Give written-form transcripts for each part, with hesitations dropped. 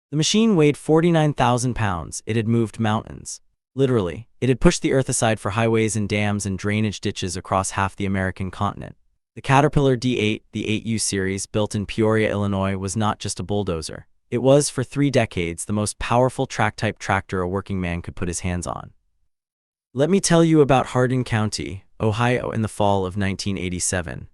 The machine weighed 49,000 pounds. It had moved mountains. Literally, it had pushed the earth aside for highways and dams and drainage ditches across half the American continent. The Caterpillar D8, the 8U series, built in Peoria, Illinois, was not just a bulldozer. It was, for 3 decades, the most powerful track-type tractor a working man could put his hands on. Let me tell you about Hardin County, Ohio, in the fall of 1987.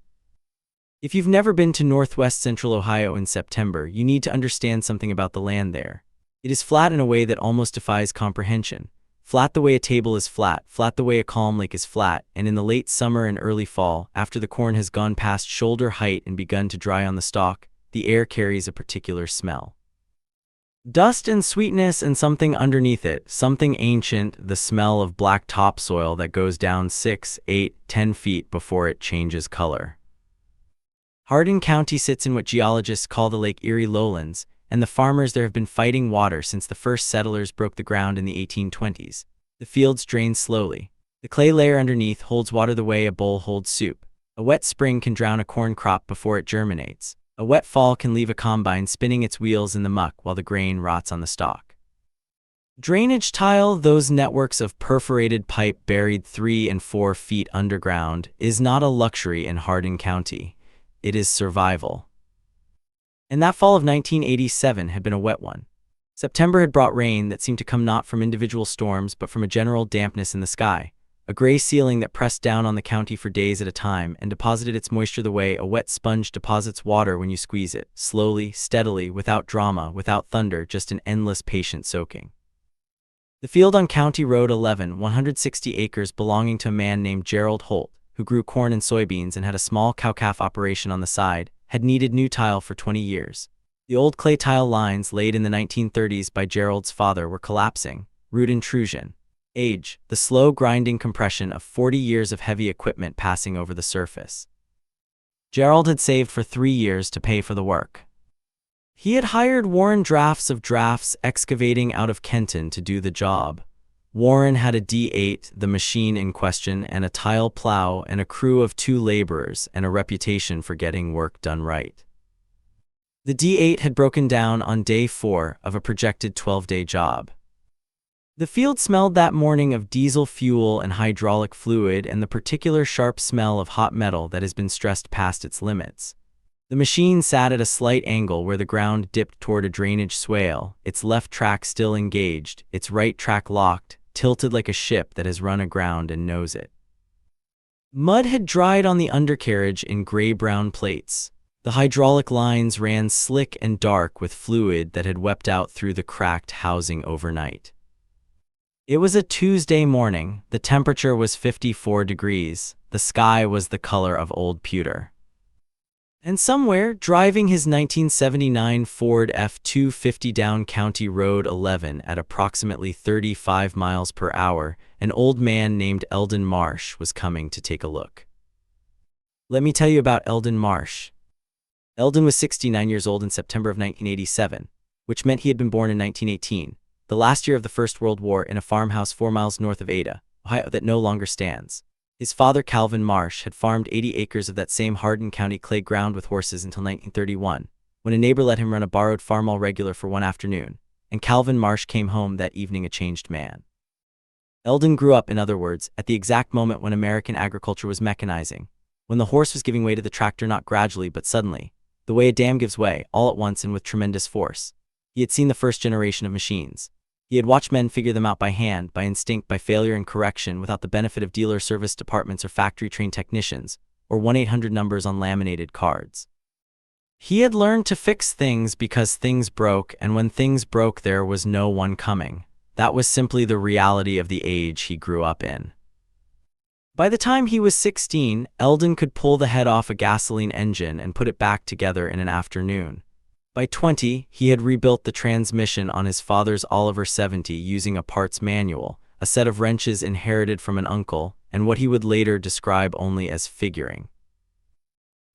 If you've never been to northwest central Ohio in September, you need to understand something about the land there. It is flat in a way that almost defies comprehension. Flat the way a table is flat, flat the way a calm lake is flat, and in the late summer and early fall, after the corn has gone past shoulder height and begun to dry on the stalk, the air carries a particular smell. Dust and sweetness and something underneath it, something ancient, the smell of black topsoil that goes down 6, 8, 10 feet before it changes color. Hardin County sits in what geologists call the Lake Erie lowlands, and the farmers there have been fighting water since the first settlers broke the ground in the 1820s. The fields drain slowly. The clay layer underneath holds water the way a bowl holds soup. A wet spring can drown a corn crop before it germinates. A wet fall can leave a combine spinning its wheels in the muck while the grain rots on the stalk. Drainage tile, those networks of perforated pipe buried 3 and 4 feet underground, is not a luxury in Hardin County. It is survival. And that fall of 1987 had been a wet one. September had brought rain that seemed to come not from individual storms but from a general dampness in the sky, a gray ceiling that pressed down on the county for days at a time and deposited its moisture the way a wet sponge deposits water when you squeeze it, slowly, steadily, without drama, without thunder, just an endless patient soaking. The field on County Road 11, 160 acres belonging to a man named Gerald Holt, who grew corn and soybeans and had a small cow-calf operation on the side, had needed new tile for 20 years. The old clay tile lines laid in the 1930s by Gerald's father were collapsing. Root intrusion. Age, the slow grinding compression of 40 years of heavy equipment passing over the surface. Gerald had saved for 3 years to pay for the work. He had hired Warren Drafts excavating out of Kenton to do the job. Warren had a D8, the machine in question, and a tile plow and a crew of 2 laborers and a reputation for getting work done right. The D8 had broken down on day 4 of a projected 12-day job. The field smelled that morning of diesel fuel and hydraulic fluid and the particular sharp smell of hot metal that has been stressed past its limits. The machine sat at a slight angle where the ground dipped toward a drainage swale, its left track still engaged, its right track locked, tilted like a ship that has run aground and knows it. Mud had dried on the undercarriage in gray-brown plates. The hydraulic lines ran slick and dark with fluid that had wept out through the cracked housing overnight. It was a Tuesday morning. The temperature was 54 degrees. The sky was the color of old pewter. And somewhere, driving his 1979 Ford F-250 down County Road 11 at approximately 35 miles per hour, an old man named Eldon Marsh was coming to take a look. Let me tell you about Eldon Marsh. Eldon was 69 years old in September of 1987, which meant he had been born in 1918, the last year of the First World War, in a farmhouse 4 miles north of Ada, Ohio, that no longer stands. His father, Calvin Marsh, had farmed 80 acres of that same Hardin County clay ground with horses until 1931, when a neighbor let him run a borrowed farm all regular for one afternoon, and Calvin Marsh came home that evening a changed man. Eldon grew up, in other words, at the exact moment when American agriculture was mechanizing, when the horse was giving way to the tractor not gradually but suddenly, the way a dam gives way, all at once and with tremendous force. He had seen the first generation of machines. He had watched men figure them out by hand, by instinct, by failure and correction, without the benefit of dealer service departments or factory-trained technicians, or 1-800 numbers on laminated cards. He had learned to fix things because things broke, and when things broke there was no one coming. That was simply the reality of the age he grew up in. By the time he was 16, Eldon could pull the head off a gasoline engine and put it back together in an afternoon. By 20, he had rebuilt the transmission on his father's Oliver 70 using a parts manual, a set of wrenches inherited from an uncle, and what he would later describe only as figuring.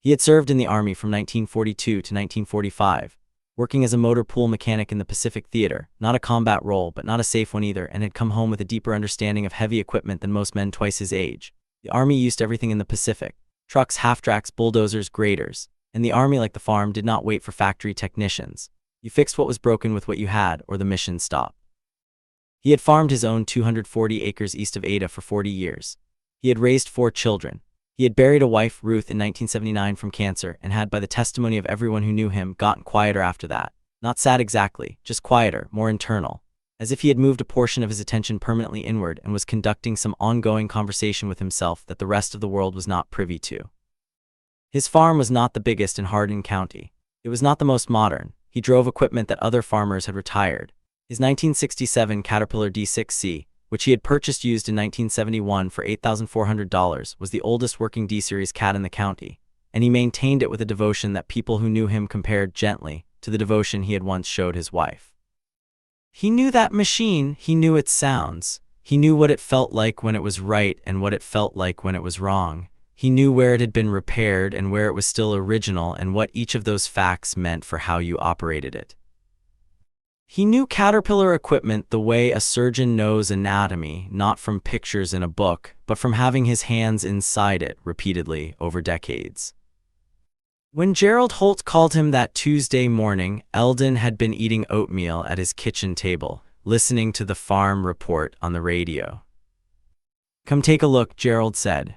He had served in the Army from 1942 to 1945, working as a motor pool mechanic in the Pacific Theater, not a combat role but not a safe one either, and had come home with a deeper understanding of heavy equipment than most men twice his age. The Army used everything in the Pacific: trucks, half-tracks, bulldozers, graders. And the Army, like the farm, did not wait for factory technicians. You fixed what was broken with what you had, or the mission stopped. He had farmed his own 240 acres east of Ada for 40 years. He had raised 4 children. He had buried a wife, Ruth, in 1979 from cancer, and had, by the testimony of everyone who knew him, gotten quieter after that. Not sad exactly, just quieter, more internal. As if he had moved a portion of his attention permanently inward and was conducting some ongoing conversation with himself that the rest of the world was not privy to. His farm was not the biggest in Hardin County. It was not the most modern. He drove equipment that other farmers had retired. His 1967 Caterpillar D6C, which he had purchased used in 1971 for $8,400, was the oldest working D-Series cat in the county, and he maintained it with a devotion that people who knew him compared gently to the devotion he had once showed his wife. He knew that machine, he knew its sounds. He knew what it felt like when it was right and what it felt like when it was wrong. He knew where it had been repaired and where it was still original and what each of those facts meant for how you operated it. He knew Caterpillar equipment the way a surgeon knows anatomy, not from pictures in a book, but from having his hands inside it repeatedly over decades. When Gerald Holt called him that Tuesday morning, Eldon had been eating oatmeal at his kitchen table, listening to the farm report on the radio. "Come take a look," Gerald said.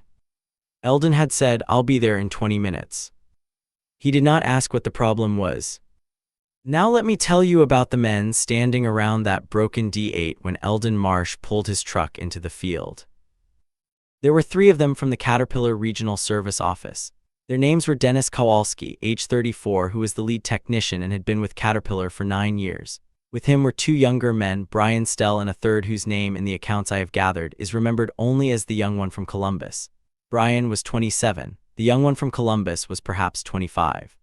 Eldon had said, "I'll be there in 20 minutes. He did not ask what the problem was. Now let me tell you about the men standing around that broken D8 when Eldon Marsh pulled his truck into the field. There were 3 of them from the Caterpillar Regional Service Office. Their names were Dennis Kowalski, age 34, who was the lead technician and had been with Caterpillar for 9 years. With him were 2 younger men, Brian Stell and a third whose name, in the accounts I have gathered, is remembered only as the young one from Columbus. Brian was 27. The young one from Columbus was perhaps 25.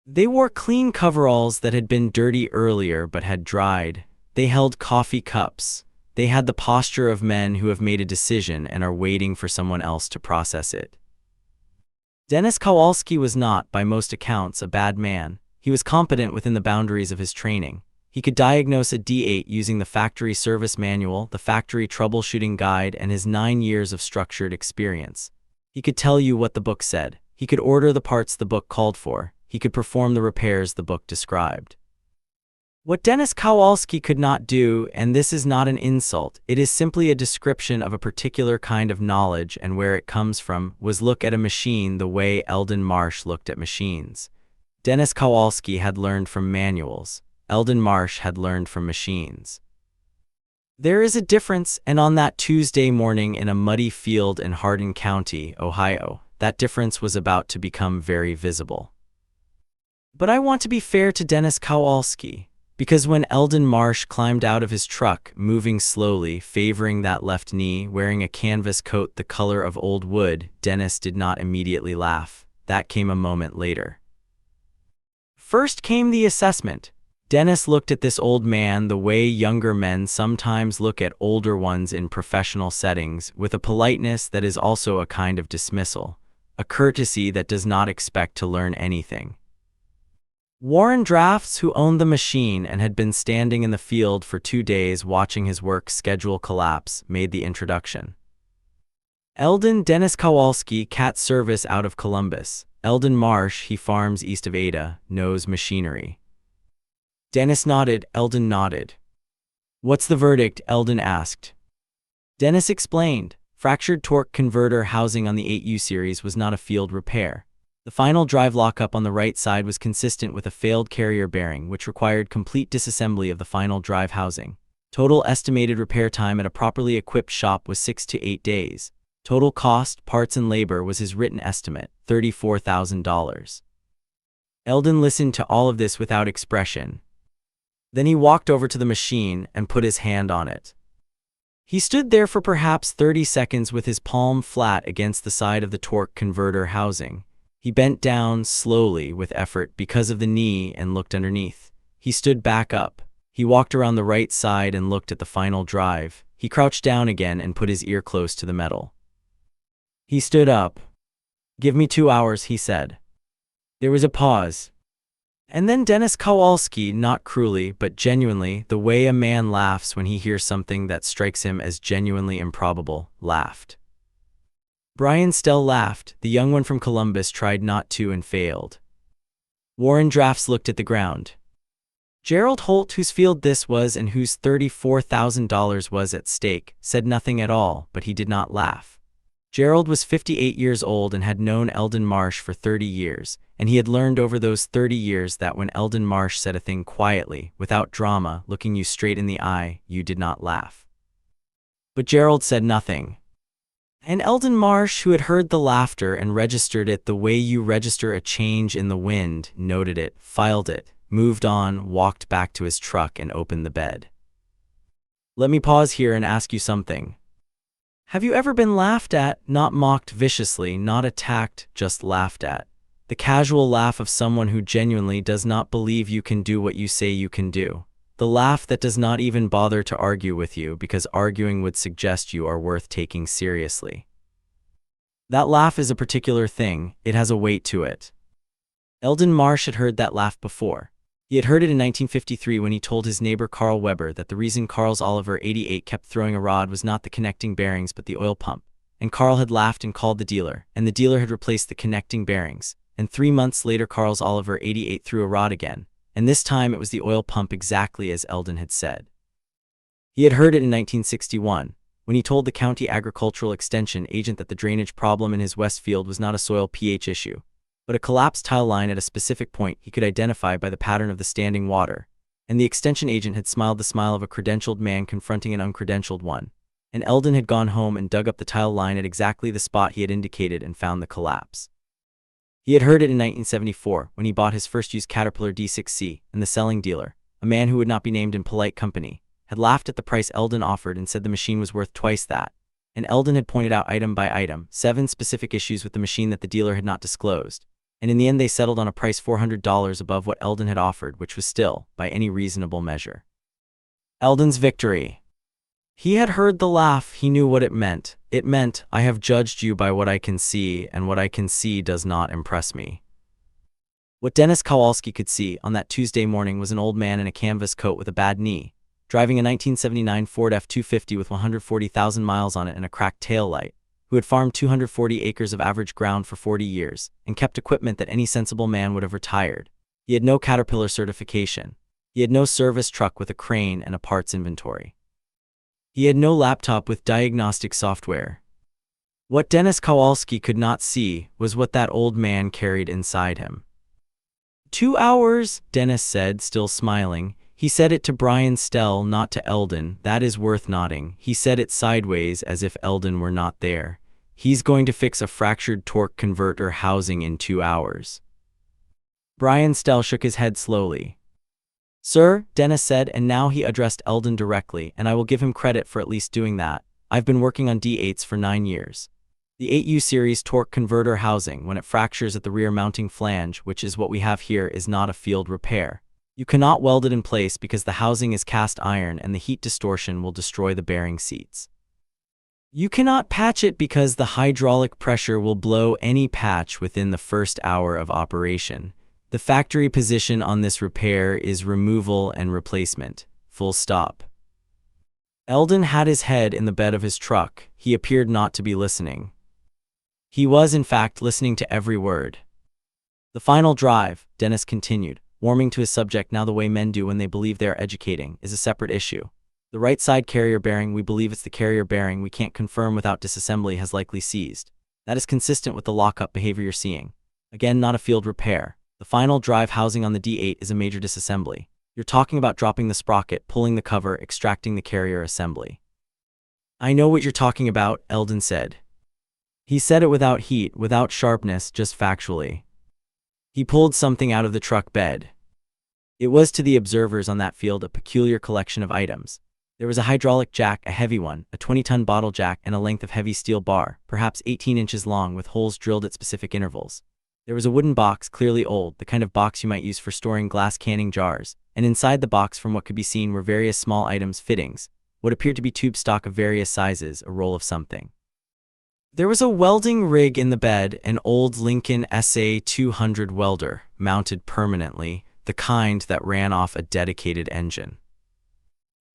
They wore clean coveralls that had been dirty earlier but had dried. They held coffee cups. They had the posture of men who have made a decision and are waiting for someone else to process it. Dennis Kowalski was not, by most accounts, a bad man. He was competent within the boundaries of his training. He could diagnose a D8 using the factory service manual, the factory troubleshooting guide, and his 9 years of structured experience. He could tell you what the book said. He could order the parts the book called for. He could perform the repairs the book described. What Dennis Kowalski could not do, and this is not an insult, it is simply a description of a particular kind of knowledge and where it comes from, was look at a machine the way Eldon Marsh looked at machines. Dennis Kowalski had learned from manuals. Eldon Marsh had learned from machines. There is a difference, and on that Tuesday morning in a muddy field in Hardin County, Ohio, that difference was about to become very visible. But I want to be fair to Dennis Kowalski, because when Eldon Marsh climbed out of his truck, moving slowly, favoring that left knee, wearing a canvas coat the color of old wood, Dennis did not immediately laugh. That came a moment later. First came the assessment. Dennis looked at this old man the way younger men sometimes look at older ones in professional settings, with a politeness that is also a kind of dismissal, a courtesy that does not expect to learn anything. Warren Drafts, who owned the machine and had been standing in the field for 2 days watching his work schedule collapse, made the introduction. Eldon Dennis Kowalski, cat service out of Columbus. Eldon Marsh, he farms east of Ada, knows machinery. Dennis nodded, Eldon nodded. What's the verdict? Eldon asked. Dennis explained. Fractured torque converter housing on the 8U series was not a field repair. The final drive lockup on the right side was consistent with a failed carrier bearing, which required complete disassembly of the final drive housing. Total estimated repair time at a properly equipped shop was 6 to 8 days. Total cost, parts and labor was his written estimate, $34,000. Eldon listened to all of this without expression. Then he walked over to the machine and put his hand on it. He stood there for perhaps 30 seconds with his palm flat against the side of the torque converter housing. He bent down slowly with effort because of the knee and looked underneath. He stood back up. He walked around the right side and looked at the final drive. He crouched down again and put his ear close to the metal. He stood up. Give me 2 hours, he said. There was a pause. And then Dennis Kowalski, not cruelly but genuinely, the way a man laughs when he hears something that strikes him as genuinely improbable, laughed. Brian Stell laughed. The young one from Columbus tried not to and failed. Warren Drafts looked at the ground. Gerald Holt, whose field this was and whose $34,000 was at stake, said nothing at all, but he did not laugh. Gerald was 58 years old and had known Eldon Marsh for 30 years, and he had learned over those 30 years that when Eldon Marsh said a thing quietly, without drama, looking you straight in the eye, you did not laugh. But Gerald said nothing. And Eldon Marsh, who had heard the laughter and registered it the way you register a change in the wind, noted it, filed it, moved on, walked back to his truck and opened the bed. Let me pause here and ask you something. Have you ever been laughed at, not mocked viciously, not attacked, just laughed at? The casual laugh of someone who genuinely does not believe you can do what you say you can do. The laugh that does not even bother to argue with you because arguing would suggest you are worth taking seriously. That laugh is a particular thing, it has a weight to it. Eldon Marsh had heard that laugh before. He had heard it in 1953 when he told his neighbor Carl Weber that the reason Carl's Oliver 88 kept throwing a rod was not the connecting bearings but the oil pump. And Carl had laughed and called the dealer, and the dealer had replaced the connecting bearings. And 3 months later Carl's Oliver 88 threw a rod again, and this time it was the oil pump, exactly as Eldon had said. He had heard it in 1961, when he told the county agricultural extension agent that the drainage problem in his west field was not a soil pH issue, but a collapsed tile line at a specific point he could identify by the pattern of the standing water, and the extension agent had smiled the smile of a credentialed man confronting an uncredentialed one, and Eldon had gone home and dug up the tile line at exactly the spot he had indicated and found the collapse. He had heard it in 1974 when he bought his first used Caterpillar D6C, and the selling dealer, a man who would not be named in polite company, had laughed at the price Eldon offered and said the machine was worth twice that, and Eldon had pointed out item by item 7 specific issues with the machine that the dealer had not disclosed. And in the end they settled on a price $400 above what Eldon had offered, which was still, by any reasonable measure, Eldon's victory. He had heard the laugh, he knew what it meant. It meant, I have judged you by what I can see, and what I can see does not impress me. What Dennis Kowalski could see on that Tuesday morning was an old man in a canvas coat with a bad knee, driving a 1979 Ford F-250 with 140,000 miles on it and a cracked tail light, who had farmed 240 acres of average ground for 40 years, and kept equipment that any sensible man would have retired. He had no Caterpillar certification. He had no service truck with a crane and a parts inventory. He had no laptop with diagnostic software. What Dennis Kowalski could not see was what that old man carried inside him. 2 hours, Dennis said, still smiling. He said it to Brian Stell, not to Eldon. That is worth noting. He said it sideways as if Eldon were not there. He's going to fix a fractured torque converter housing in 2 hours. Brian Stell shook his head slowly. Sir, Dennis said, and now he addressed Eldon directly, and I will give him credit for at least doing that. I've been working on D8s for 9 years. The 8U series torque converter housing, when it fractures at the rear mounting flange, which is what we have here, is not a field repair. You cannot weld it in place because the housing is cast iron and the heat distortion will destroy the bearing seats. You cannot patch it because the hydraulic pressure will blow any patch within the first hour of operation. The factory position on this repair is removal and replacement. Full stop. Eldon had his head in the bed of his truck. He appeared not to be listening. He was, in fact, listening to every word. The final drive, Dennis continued, warming to his subject now the way men do when they believe they are educating, is a separate issue. The right side carrier bearing, we believe it's the carrier bearing we can't confirm without disassembly, has likely seized. That is consistent with the lockup behavior you're seeing. Again, not a field repair. The final drive housing on the D8 is a major disassembly. You're talking about dropping the sprocket, pulling the cover, extracting the carrier assembly. I know what you're talking about, Eldon said. He said it without heat, without sharpness, just factually. He pulled something out of the truck bed. It was to the observers on that field a peculiar collection of items. There was a hydraulic jack, a heavy one, a 20-ton bottle jack, and a length of heavy steel bar, perhaps 18 inches long with holes drilled at specific intervals. There was a wooden box, clearly old, the kind of box you might use for storing glass canning jars, and inside the box, from what could be seen, were various small items, fittings, what appeared to be tube stock of various sizes, a roll of something. There was a welding rig in the bed, an old Lincoln SA-200 welder, mounted permanently, the kind that ran off a dedicated engine.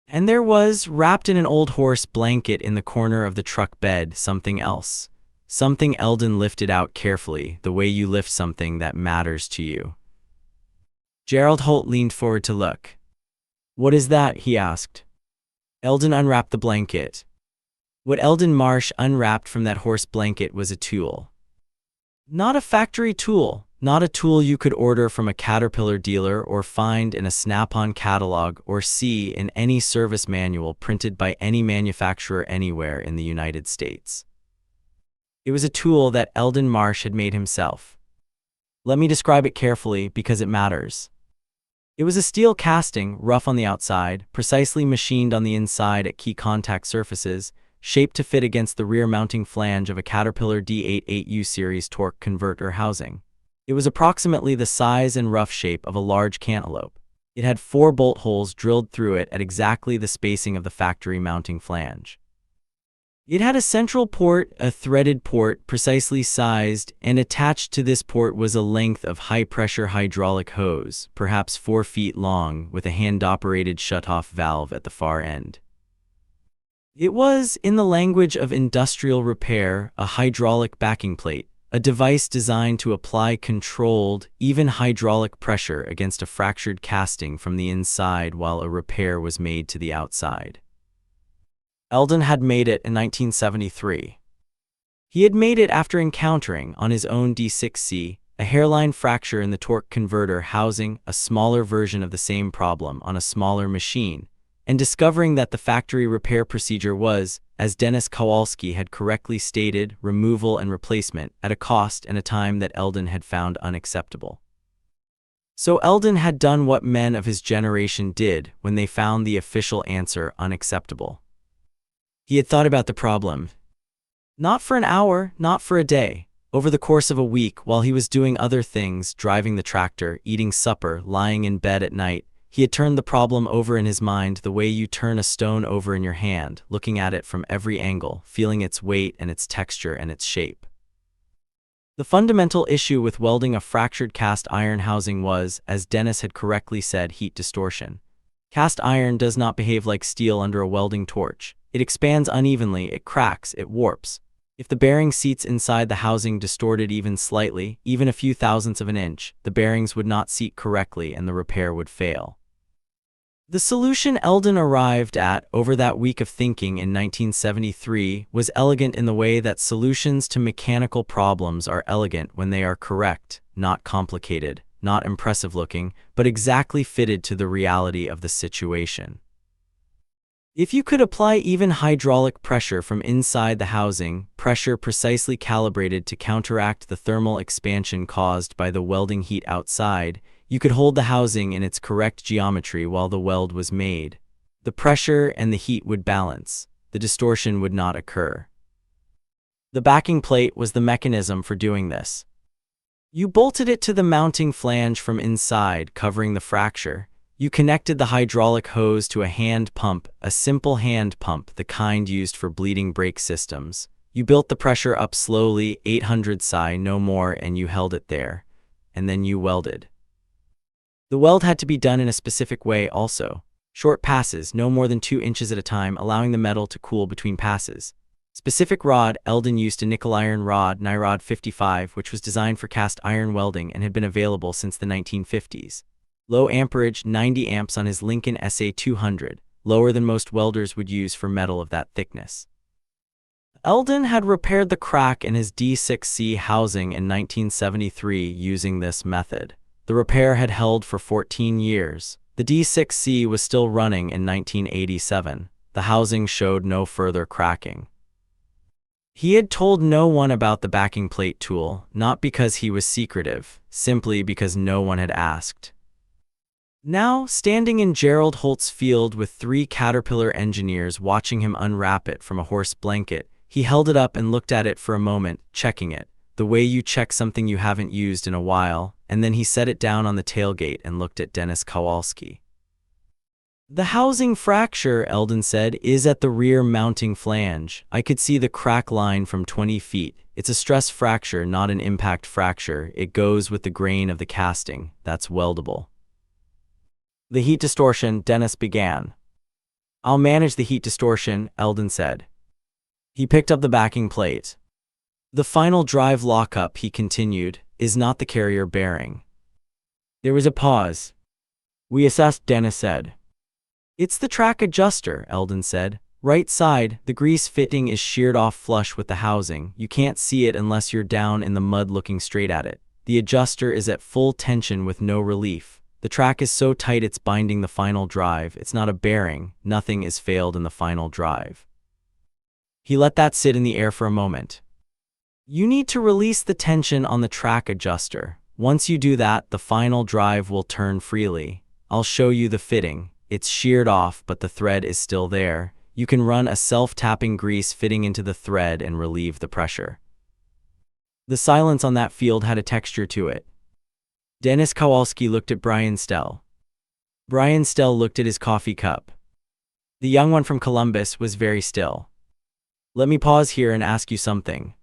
And there was, wrapped in an old horse blanket in the corner of the truck bed, something else. Something Eldon lifted out carefully, the way you lift something that matters to you. Gerald Holt leaned forward to look. What is that? He asked. Eldon unwrapped the blanket. What Eldon Marsh unwrapped from that horse blanket was a tool. Not a factory tool, not a tool you could order from a Caterpillar dealer or find in a Snap-on catalog or see in any service manual printed by any manufacturer anywhere in the United States. It was a tool that Eldon Marsh had made himself. Let me describe it carefully because it matters. It was a steel casting, rough on the outside, precisely machined on the inside at key contact surfaces, shaped to fit against the rear mounting flange of a Caterpillar D8 8U series torque converter housing. It was approximately the size and rough shape of a large cantaloupe. It had 4 bolt holes drilled through it at exactly the spacing of the factory mounting flange. It had a central port, a threaded port, precisely sized, and attached to this port was a length of high-pressure hydraulic hose, perhaps 4 feet long, with a hand-operated shut-off valve at the far end. It was, in the language of industrial repair, a hydraulic backing plate, a device designed to apply controlled, even hydraulic pressure against a fractured casting from the inside while a repair was made to the outside. Eldon had made it in 1973. He had made it after encountering, on his own D6C, a hairline fracture in the torque converter housing a smaller version of the same problem on a smaller machine, and discovering that the factory repair procedure was, as Dennis Kowalski had correctly stated, removal and replacement at a cost and a time that Eldon had found unacceptable. So Eldon had done what men of his generation did when they found the official answer unacceptable. He had thought about the problem. Not for an hour, not for a day. Over the course of a week, while he was doing other things, driving the tractor, eating supper, lying in bed at night, he had turned the problem over in his mind the way you turn a stone over in your hand, looking at it from every angle, feeling its weight and its texture and its shape. The fundamental issue with welding a fractured cast iron housing was, as Dennis had correctly said, heat distortion. Cast iron does not behave like steel under a welding torch. It expands unevenly, it cracks, it warps. If the bearing seats inside the housing distorted even slightly, even a few thousandths of an inch, the bearings would not seat correctly and the repair would fail. The solution Eldon arrived at over that week of thinking in 1973 was elegant in the way that solutions to mechanical problems are elegant when they are correct, not complicated, not impressive looking, but exactly fitted to the reality of the situation. If you could apply even hydraulic pressure from inside the housing, pressure precisely calibrated to counteract the thermal expansion caused by the welding heat outside, you could hold the housing in its correct geometry while the weld was made. The pressure and the heat would balance. The distortion would not occur. The backing plate was the mechanism for doing this. You bolted it to the mounting flange from inside, covering the fracture. You connected the hydraulic hose to a hand pump, a simple hand pump, the kind used for bleeding brake systems. You built the pressure up slowly, 800 psi, no more, and you held it there. And then you welded. The weld had to be done in a specific way also. Short passes, no more than 2 inches at a time, allowing the metal to cool between passes. Specific rod, Eldon used a nickel iron rod, Nyrod 55, which was designed for cast iron welding and had been available since the 1950s. Low amperage, 90 amps on his Lincoln SA200, lower than most welders would use for metal of that thickness. Eldon had repaired the crack in his D6C housing in 1973 using this method. The repair had held for 14 years. The D6C was still running in 1987. The housing showed no further cracking. He had told no one about the backing plate tool, not because he was secretive, simply because no one had asked. Now, standing in Gerald Holt's field with 3 Caterpillar engineers watching him unwrap it from a horse blanket, he held it up and looked at it for a moment, checking it, the way you check something you haven't used in a while, and then he set it down on the tailgate and looked at Dennis Kowalski. The housing fracture, Eldon said, is at the rear mounting flange. I could see the crack line from 20 feet. It's a stress fracture, not an impact fracture. It goes with the grain of the casting. That's weldable. The heat distortion, Dennis began. I'll manage the heat distortion, Eldon said. He picked up the backing plate. The final drive lockup, he continued, is not the carrier bearing. There was a pause. We assessed, Dennis said. It's the track adjuster, Eldon said. Right side, the grease fitting is sheared off flush with the housing. You can't see it unless you're down in the mud looking straight at it. The adjuster is at full tension with no relief. The track is so tight it's binding the final drive. It's not a bearing. Nothing is failed in the final drive. He let that sit in the air for a moment. You need to release the tension on the track adjuster. Once you do that, the final drive will turn freely. I'll show you the fitting. It's sheared off, but the thread is still there. You can run a self-tapping grease fitting into the thread and relieve the pressure. The silence on that field had a texture to it. Dennis Kowalski looked at Brian Stell. Brian Stell looked at his coffee cup. The young one from Columbus was very still. Let me pause here and ask you something.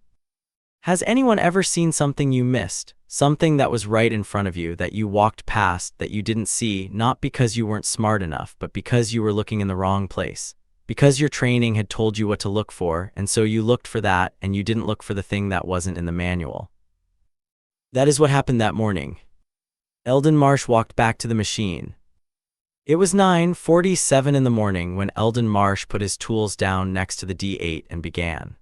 Has anyone ever seen something you missed? Something that was right in front of you, that you walked past, that you didn't see, not because you weren't smart enough, but because you were looking in the wrong place? Because your training had told you what to look for, and so you looked for that, and you didn't look for the thing that wasn't in the manual. That is what happened that morning. Eldon Marsh walked back to the machine. It was 9:47 in the morning when Eldon Marsh put his tools down next to the D8 and began.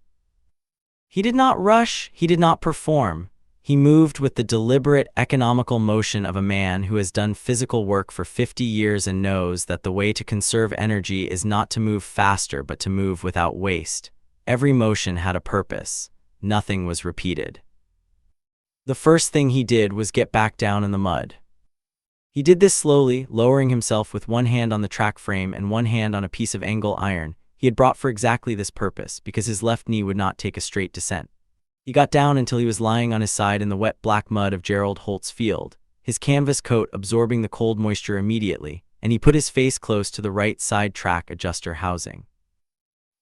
He did not rush, he did not perform. He moved with the deliberate, economical motion of a man who has done physical work for 50 years and knows that the way to conserve energy is not to move faster but to move without waste. Every motion had a purpose. Nothing was repeated. The first thing he did was get back down in the mud. He did this slowly, lowering himself with one hand on the track frame and one hand on a piece of angle iron he had brought for exactly this purpose, because his left knee would not take a straight descent. He got down until he was lying on his side in the wet black mud of Gerald Holt's field, his canvas coat absorbing the cold moisture immediately, and he put his face close to the right side track adjuster housing.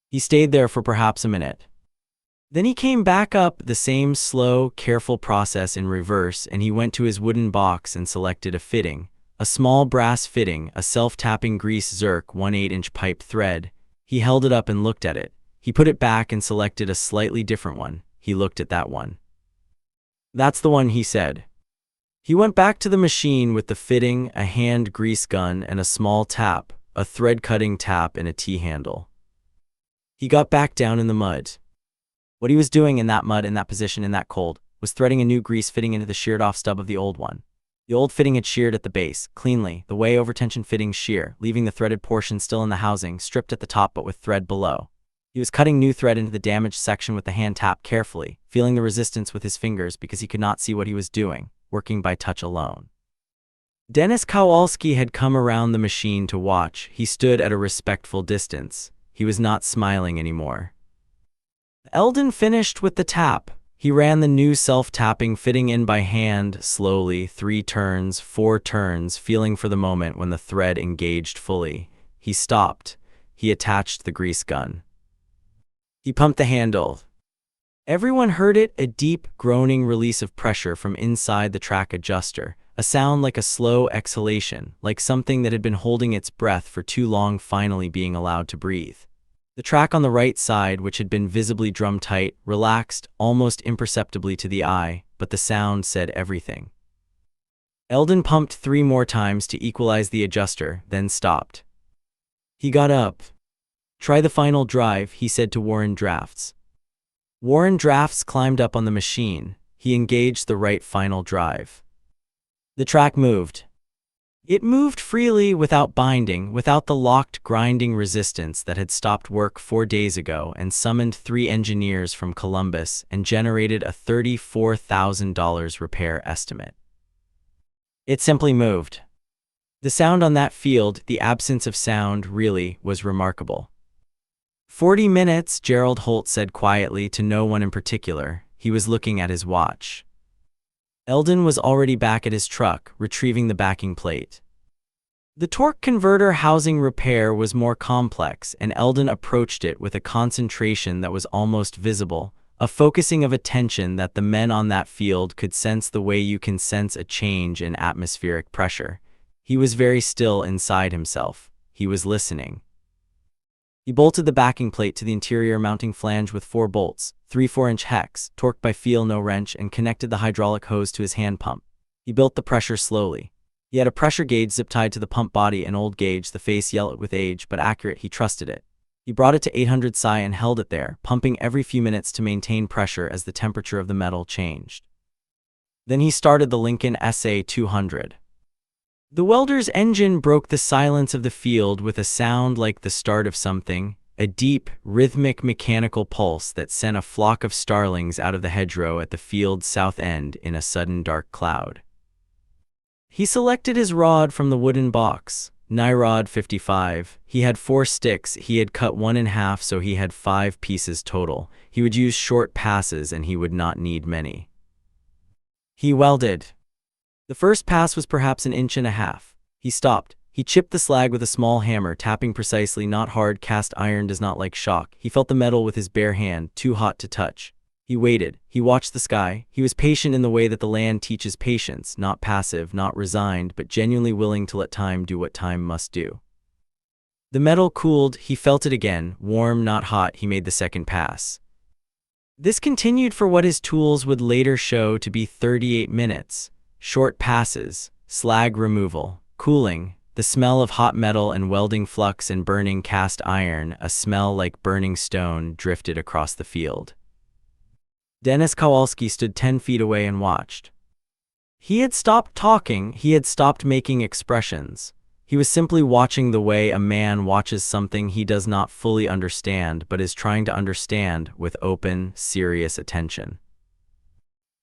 He stayed there for perhaps a minute. Then he came back up, the same slow, careful process in reverse, and he went to his wooden box and selected a fitting, a small brass fitting, a self-tapping grease Zerk 1/8-inch pipe thread. He held it up and looked at it. He put it back and selected a slightly different one. He looked at that one. That's the one, he said. He went back to the machine with the fitting, a hand grease gun, and a small tap, a thread-cutting tap and a T-handle. He got back down in the mud. What he was doing in that mud, in that position, in that cold, was threading a new grease fitting into the sheared-off stub of the old one. The old fitting had sheared at the base, cleanly, the way over-tension fittings shear, leaving the threaded portion still in the housing, stripped at the top but with thread below. He was cutting new thread into the damaged section with the hand tap carefully, feeling the resistance with his fingers because he could not see what he was doing, working by touch alone. Dennis Kowalski had come around the machine to watch. He stood at a respectful distance. He was not smiling anymore. Eldon finished with the tap. He ran the new self-tapping fitting in by hand, slowly, 3 turns, 4 turns, feeling for the moment when the thread engaged fully. He stopped. He attached the grease gun. He pumped the handle. Everyone heard it, a deep, groaning release of pressure from inside the track adjuster, a sound like a slow exhalation, like something that had been holding its breath for too long finally being allowed to breathe. The track on the right side, which had been visibly drum-tight, relaxed, almost imperceptibly to the eye, but the sound said everything. Eldon pumped 3 more times to equalize the adjuster, then stopped. He got up. Try the final drive, he said to Warren Drafts. Warren Drafts climbed up on the machine. He engaged the right final drive. The track moved. It moved freely, without binding, without the locked, grinding resistance that had stopped work 4 days ago and summoned 3 engineers from Columbus and generated a $34,000 repair estimate. It simply moved. The sound on that field, the absence of sound, really, was remarkable. 40 minutes, Gerald Holt said quietly to no one in particular. He was looking at his watch. Eldon was already back at his truck, retrieving the backing plate. The torque converter housing repair was more complex, and Eldon approached it with a concentration that was almost visible, a focusing of attention that the men on that field could sense the way you can sense a change in atmospheric pressure. He was very still inside himself. He was listening. He bolted the backing plate to the interior mounting flange with 4 bolts, 3 4-inch hex, torqued by feel, no wrench, and connected the hydraulic hose to his hand pump. He built the pressure slowly. He had a pressure gauge zip-tied to the pump body, an old gauge, the face yellowed with age, but accurate. He trusted it. He brought it to 800 psi and held it there, pumping every few minutes to maintain pressure as the temperature of the metal changed. Then he started the Lincoln SA-200. The welder's engine broke the silence of the field with a sound like the start of something, a deep, rhythmic mechanical pulse that sent a flock of starlings out of the hedgerow at the field's south end in a sudden dark cloud. He selected his rod from the wooden box, Nyrod 55. He had 4 sticks. He had cut one in half, so he had 5 pieces total. He would use short passes and he would not need many. He welded. The first pass was perhaps 1.5 inches. He stopped. He chipped the slag with a small hammer, tapping precisely, not hard. Cast iron does not like shock. He felt the metal with his bare hand, too hot to touch. He waited. He watched the sky. He was patient in the way that the land teaches patience, not passive, not resigned, but genuinely willing to let time do what time must do. The metal cooled. He felt it again, warm, not hot. He made the second pass. This continued for what his tools would later show to be 38 minutes. Short passes, slag removal, cooling, the smell of hot metal and welding flux and burning cast iron, a smell like burning stone, drifted across the field. Dennis Kowalski stood 10 feet away and watched. He had stopped talking. He had stopped making expressions. He was simply watching the way a man watches something he does not fully understand but is trying to understand with open, serious attention.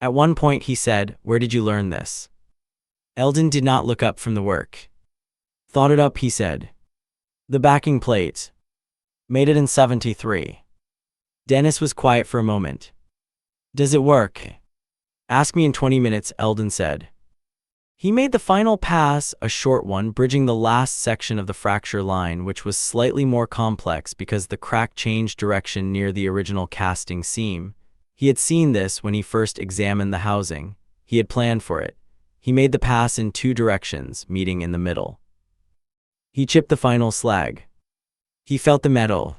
At one point he said, "Where did you learn this?" Eldon did not look up from the work. "Thought it up," he said. "The backing plate. Made it in '73. Dennis was quiet for a moment. "Does it work?" "Ask me in 20 minutes, Eldon said. He made the final pass, a short one, bridging the last section of the fracture line, which was slightly more complex because the crack changed direction near the original casting seam. He had seen this when he first examined the housing. He had planned for it. He made the pass in 2 directions, meeting in the middle. He chipped the final slag. He felt the metal.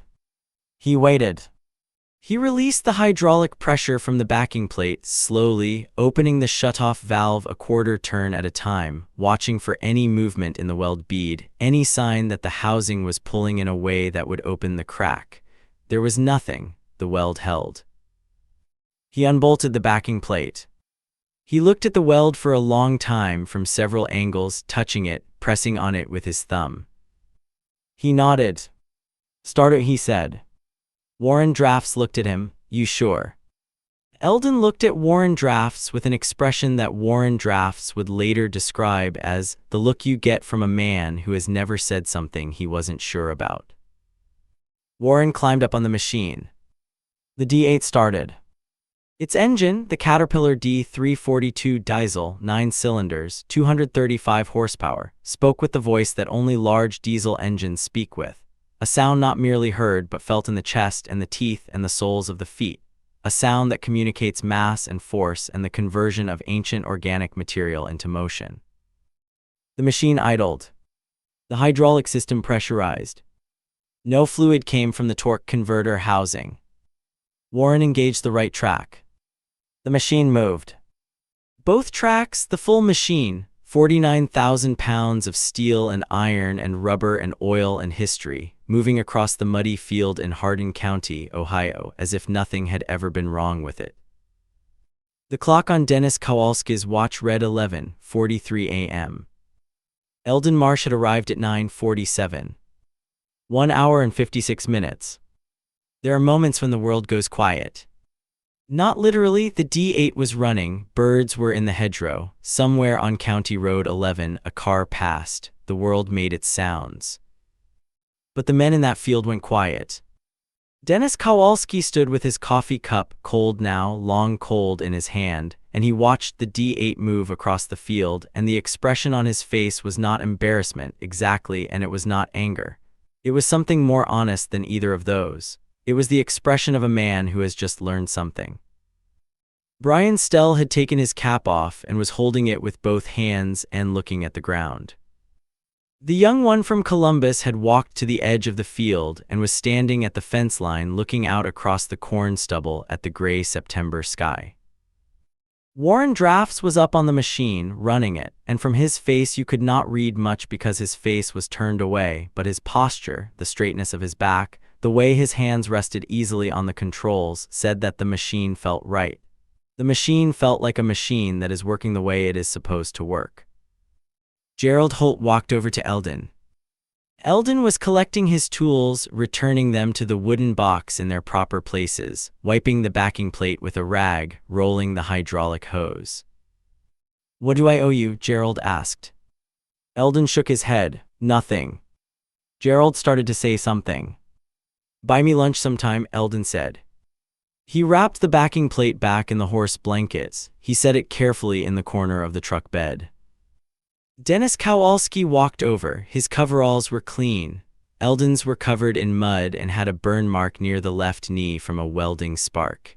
He waited. He released the hydraulic pressure from the backing plate, slowly, opening the shutoff valve a quarter turn at a time, watching for any movement in the weld bead, any sign that the housing was pulling in a way that would open the crack. There was nothing. The weld held. He unbolted the backing plate. He looked at the weld for a long time from several angles, touching it, pressing on it with his thumb. He nodded. "Start it," he said. Warren Drafts looked at him. "You sure?" Eldon looked at Warren Drafts with an expression that Warren Drafts would later describe as the look you get from a man who has never said something he wasn't sure about. Warren climbed up on the machine. The D8 started. Its engine, the Caterpillar D342 diesel, 9 cylinders, 235 horsepower, spoke with the voice that only large diesel engines speak with. A sound not merely heard but felt in the chest and the teeth and the soles of the feet. A sound that communicates mass and force and the conversion of ancient organic material into motion. The machine idled. The hydraulic system pressurized. No fluid came from the torque converter housing. Warren engaged the right track. The machine moved. Both tracks, the full machine, 49,000 pounds of steel and iron and rubber and oil and history, moving across the muddy field in Hardin County, Ohio, as if nothing had ever been wrong with it. The clock on Dennis Kowalski's watch read 11:43 a.m. Eldon Marsh had arrived at 9:47. 1 hour and 56 minutes. There are moments when the world goes quiet. Not literally, the D8 was running, birds were in the hedgerow. Somewhere on County Road 11, a car passed. The world made its sounds. But the men in that field went quiet. Dennis Kowalski stood with his coffee cup, cold now, long cold, in his hand, and he watched the D8 move across the field, and the expression on his face was not embarrassment, exactly, and it was not anger. It was something more honest than either of those. It was the expression of a man who has just learned something. Brian Stell had taken his cap off and was holding it with both hands and looking at the ground. The young one from Columbus had walked to the edge of the field and was standing at the fence line looking out across the corn stubble at the gray September sky. Warren Drafts was up on the machine, running it, and from his face you could not read much because his face was turned away, but his posture, the straightness of his back, the way his hands rested easily on the controls, said that the machine felt right. The machine felt like a machine that is working the way it is supposed to work. Gerald Holt walked over to Eldon. Eldon was collecting his tools, returning them to the wooden box in their proper places, wiping the backing plate with a rag, rolling the hydraulic hose. "What do I owe you?" Gerald asked. Eldon shook his head. "Nothing." Gerald started to say something. "Buy me lunch sometime," Eldon said. He wrapped the backing plate back in the horse blankets. He set it carefully in the corner of the truck bed. Dennis Kowalski walked over. His coveralls were clean. Eldon's were covered in mud and had a burn mark near the left knee from a welding spark.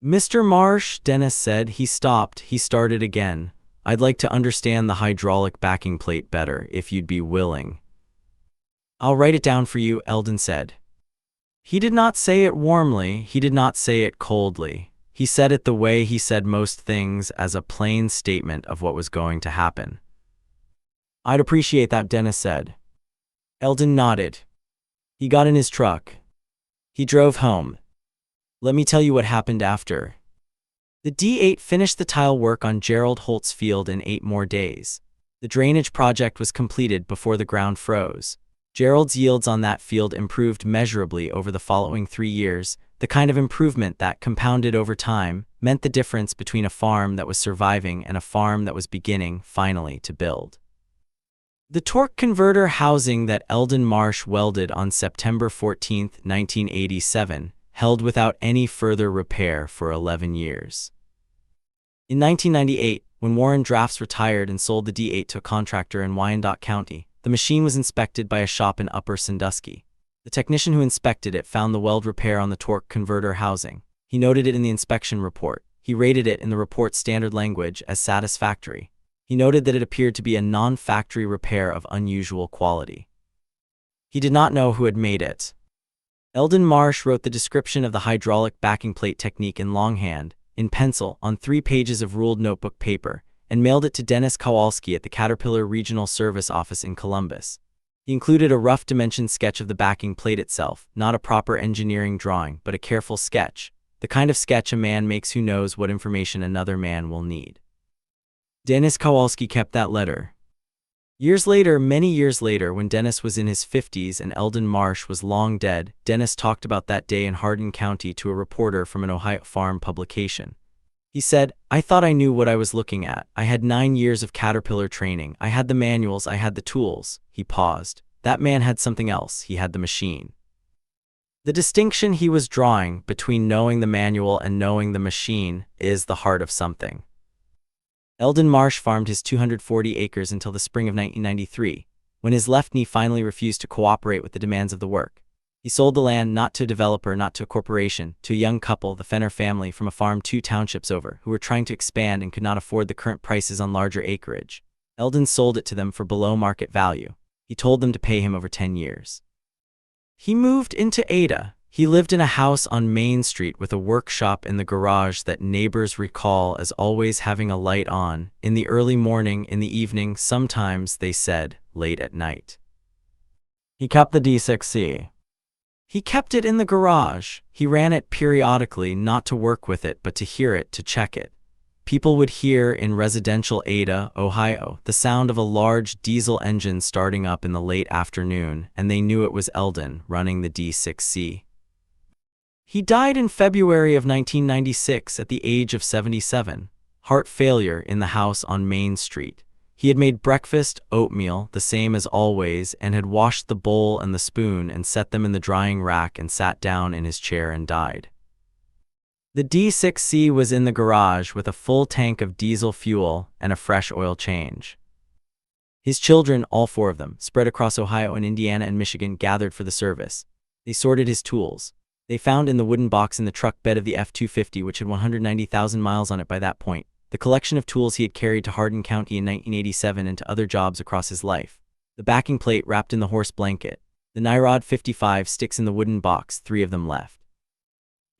"Mr. Marsh," Dennis said. He stopped. He started again. "I'd like to understand the hydraulic backing plate better, if you'd be willing." "I'll write it down for you," Eldon said. He did not say it warmly. He did not say it coldly. He said it the way he said most things, as a plain statement of what was going to happen. "I'd appreciate that," Dennis said. Eldon nodded. He got in his truck. He drove home. Let me tell you what happened after. The D8 finished the tile work on Gerald Holt's field in 8 more days. The drainage project was completed before the ground froze. Gerald's yields on that field improved measurably over the following 3 years. The kind of improvement that, compounded over time, meant the difference between a farm that was surviving and a farm that was beginning, finally, to build. The torque converter housing that Eldon Marsh welded on September 14, 1987, held without any further repair for 11 years. In 1998, when Warren Drafts retired and sold the D8 to a contractor in Wyandotte County, the machine was inspected by a shop in Upper Sandusky. The technician who inspected it found the weld repair on the torque converter housing. He noted it in the inspection report. He rated it in the report's standard language as satisfactory. He noted that it appeared to be a non-factory repair of unusual quality. He did not know who had made it. Eldon Marsh wrote the description of the hydraulic backing plate technique in longhand, in pencil, on 3 pages of ruled notebook paper, and mailed it to Dennis Kowalski at the Caterpillar Regional Service Office in Columbus. He included a rough dimension sketch of the backing plate itself, not a proper engineering drawing, but a careful sketch, the kind of sketch a man makes who knows what information another man will need. Dennis Kowalski kept that letter. Years later, many years later, when Dennis was in his 50s and Eldon Marsh was long dead, Dennis talked about that day in Hardin County to a reporter from an Ohio farm publication. He said, "I thought I knew what I was looking at. I had 9 years of Caterpillar training. I had the manuals, I had the tools." He paused. That man had something else. He had the machine. The distinction he was drawing between knowing the manual and knowing the machine is the heart of something. Eldon Marsh farmed his 240 acres until the spring of 1993, when his left knee finally refused to cooperate with the demands of the work. He sold the land not to a developer, not to a corporation, to a young couple, the Fenner family, from a farm 2 townships over, who were trying to expand and could not afford the current prices on larger acreage. Eldon sold it to them for below market value. He told them to pay him over 10 years. He moved into Ada. He lived in a house on Main Street with a workshop in the garage that neighbors recall as always having a light on, in the early morning, in the evening, sometimes, they said, late at night. He kept the D6C. He kept it in the garage. He ran it periodically, not to work with it, but to hear it, to check it. People would hear in residential Ada, Ohio, the sound of a large diesel engine starting up in the late afternoon, and they knew it was Eldon running the D6C. He died in February of 1996 at the age of 77. Heart failure in the house on Main Street. He had made breakfast, oatmeal, the same as always, and had washed the bowl and the spoon and set them in the drying rack and sat down in his chair and died. The D6C was in the garage with a full tank of diesel fuel and a fresh oil change. His children, all 4 of them, spread across Ohio and Indiana and Michigan, gathered for the service. They sorted his tools. They found in the wooden box in the truck bed of the F-250, which had 190,000 miles on it by that point, the collection of tools he had carried to Hardin County in 1987 and to other jobs across his life. The backing plate wrapped in the horse blanket. The Nyrod 55 sticks in the wooden box, 3 of them left.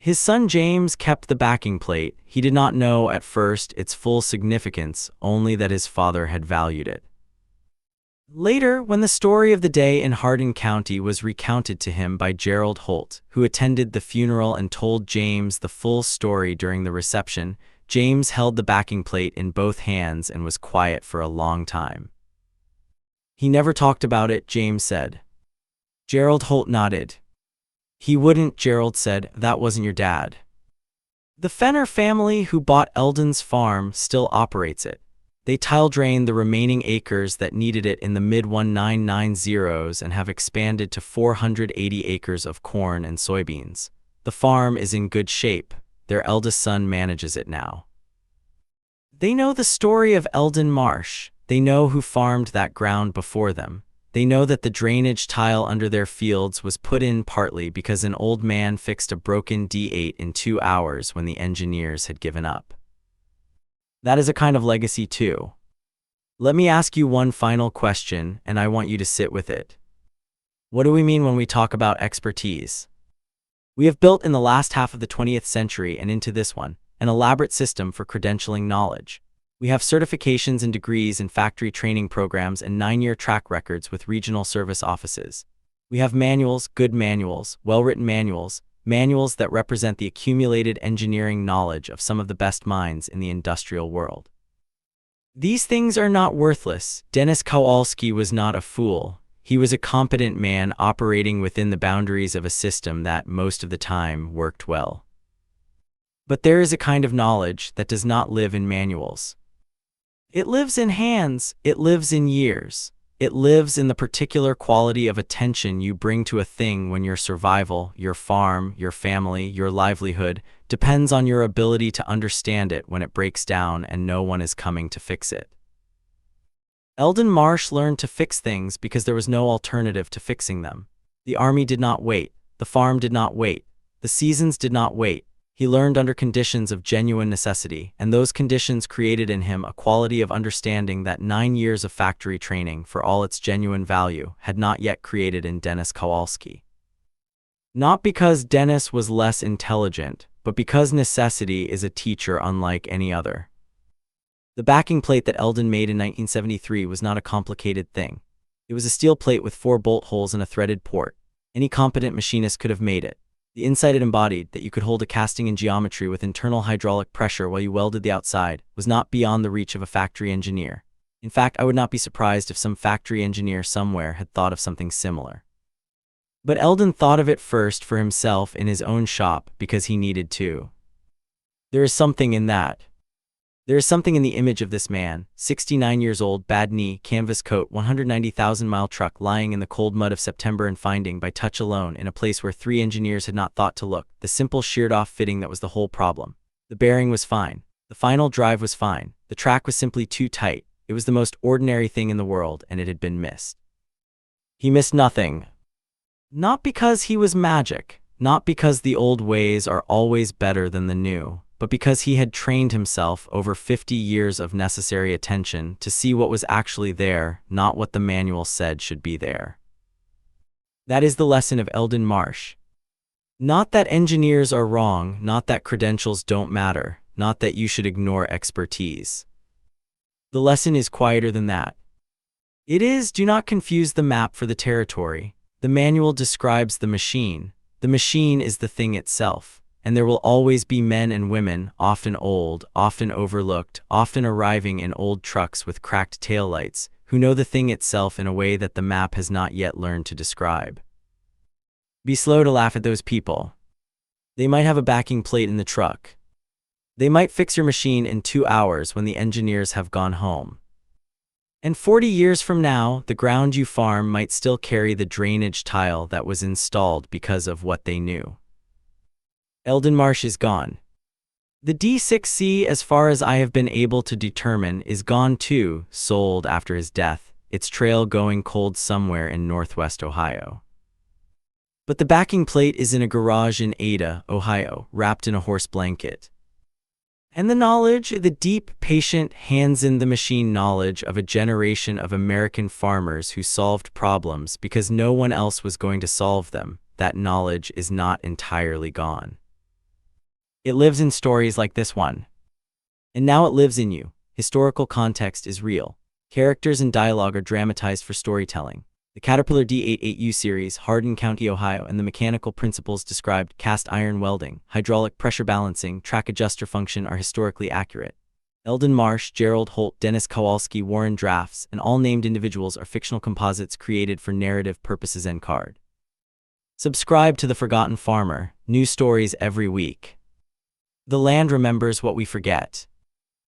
His son James kept the backing plate. He did not know at first its full significance, only that his father had valued it. Later, when the story of the day in Hardin County was recounted to him by Gerald Holt, who attended the funeral and told James the full story during the reception, James held the backing plate in both hands and was quiet for a long time. "He never talked about it," James said. Gerald Holt nodded. "He wouldn't," Gerald said. "That wasn't your dad." The Fenner family, who bought Eldon's farm, still operates it. They tile drained the remaining acres that needed it in the mid-1990s and have expanded to 480 acres of corn and soybeans. The farm is in good shape. Their eldest son manages it now. They know the story of Eldon Marsh. They know who farmed that ground before them. They know that the drainage tile under their fields was put in partly because an old man fixed a broken D8 in 2 hours when the engineers had given up. That is a kind of legacy too. Let me ask you one final question, and I want you to sit with it. What do we mean when we talk about expertise? We have built in the last half of the 20th century and into this one, an elaborate system for credentialing knowledge. We have certifications and degrees and factory training programs and 9-year track records with regional service offices. We have manuals, good manuals, well-written manuals, manuals that represent the accumulated engineering knowledge of some of the best minds in the industrial world. These things are not worthless. Dennis Kowalski was not a fool. He was a competent man operating within the boundaries of a system that, most of the time, worked well. But there is a kind of knowledge that does not live in manuals. It lives in hands. It lives in years. It lives in the particular quality of attention you bring to a thing when your survival, your farm, your family, your livelihood depends on your ability to understand it when it breaks down and no one is coming to fix it. Eldon Marsh learned to fix things because there was no alternative to fixing them. The army did not wait. The farm did not wait. The seasons did not wait. He learned under conditions of genuine necessity, and those conditions created in him a quality of understanding that 9 years of factory training, for all its genuine value, had not yet created in Dennis Kowalski. Not because Dennis was less intelligent, but because necessity is a teacher unlike any other. The backing plate that Eldon made in 1973 was not a complicated thing. It was a steel plate with 4 bolt holes and a threaded port. Any competent machinist could have made it. The inside it embodied, that you could hold a casting in geometry with internal hydraulic pressure while you welded the outside, was not beyond the reach of a factory engineer. In fact, I would not be surprised if some factory engineer somewhere had thought of something similar. But Eldon thought of it first for himself in his own shop because he needed to. There is something in that. There is something in the image of this man, 69 years old, bad knee, canvas coat, 190,000-mile truck lying in the cold mud of September and finding, by touch alone, in a place where 3 engineers had not thought to look, the simple sheared-off fitting that was the whole problem. The bearing was fine. The final drive was fine. The track was simply too tight. It was the most ordinary thing in the world, and it had been missed. He missed nothing. Not because he was magic, not because the old ways are always better than the new, but because he had trained himself over 50 years of necessary attention to see what was actually there, not what the manual said should be there. That is the lesson of Eldon Marsh. Not that engineers are wrong, not that credentials don't matter, not that you should ignore expertise. The lesson is quieter than that. It is, do not confuse the map for the territory. The manual describes the machine. The machine is the thing itself. And there will always be men and women, often old, often overlooked, often arriving in old trucks with cracked taillights, who know the thing itself in a way that the map has not yet learned to describe. Be slow to laugh at those people. They might have a backing plate in the truck. They might fix your machine in 2 hours when the engineers have gone home. And 40 years from now, the ground you farm might still carry the drainage tile that was installed because of what they knew. Eldon Marsh is gone. The D6C, as far as I have been able to determine, is gone too, sold after his death, its trail going cold somewhere in northwest Ohio. But the backing plate is in a garage in Ada, Ohio, wrapped in a horse blanket. And the knowledge, the deep, patient, hands-in-the-machine knowledge of a generation of American farmers who solved problems because no one else was going to solve them, that knowledge is not entirely gone. It lives in stories like this one. And now it lives in you. Historical context is real. Characters and dialogue are dramatized for storytelling. The Caterpillar D88U series, Hardin County, Ohio, and the mechanical principles described, cast iron welding, hydraulic pressure balancing, track adjuster function, are historically accurate. Eldon Marsh, Gerald Holt, Dennis Kowalski, Warren Drafts, and all named individuals are fictional composites created for narrative purposes. End card. Subscribe to The Forgotten Farmer, new stories every week. The land remembers what we forget.